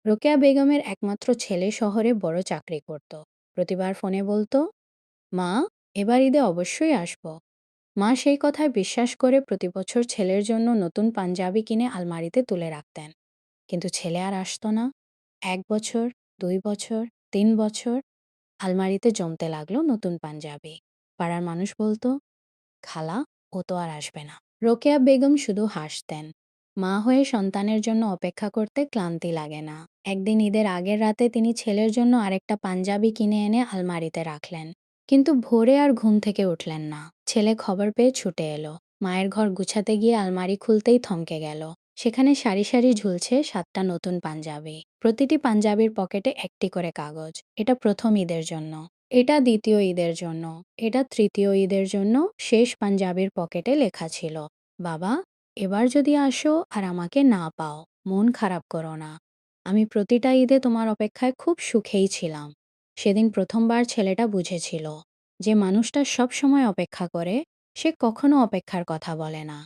রোকেয়া বেগমের একমাত্র ছেলে শহরে বড় চাকরি করত। প্রতিবার ফোনে বলতো, মা, এবার ঈদে অবশ্যই আসবো। মা সেই কথায় বিশ্বাস করে প্রতি বছর ছেলের জন্য নতুন পাঞ্জাবি কিনে আলমারিতে তুলে রাখতেন। কিন্তু ছেলে আর আসতো না। 1 বছর, 2 বছর, 3 বছর, আলমারিতে জমতে লাগলো নতুন পাঞ্জাবি। পাড়ার মানুষ বলতো, খালা, ও তো আর আসবে না। রোকেয়া বেগম শুধু হাসতেন। মা হয়ে সন্তানের জন্য অপেক্ষা করতে ক্লান্তি লাগে না। একদিন ঈদের আগের রাতে তিনি ছেলের জন্য আরেকটা পাঞ্জাবি কিনে এনে আলমারিতে রাখলেন। কিন্তু ভোরে আর ঘুম থেকে উঠলেন না। ছেলে খবর পেয়ে ছুটে এলো। মায়ের ঘর গুছাতে গিয়ে আলমারি খুলতেই থমকে গেল। সেখানে সারি সারি ঝুলছে 7টা নতুন পাঞ্জাবি। প্রতিটি পাঞ্জাবির পকেটে একটি করে কাগজ। এটা প্রথম ঈদের জন্য, এটা দ্বিতীয় ঈদের জন্য, এটা তৃতীয় ঈদের জন্য। শেষ পাঞ্জাবির পকেটে লেখা ছিল, বাবা, এবার যদি আসো আর আমাকে না পাও, মন খারাপ করো না। আমি প্রতিটা ঈদে তোমার অপেক্ষায় খুব সুখেই ছিলাম। সেদিন প্রথমবার ছেলেটা বুঝেছিল যে মানুষটা সব সময় অপেক্ষা করে, সে কখনো অপেক্ষার কথা বলে না।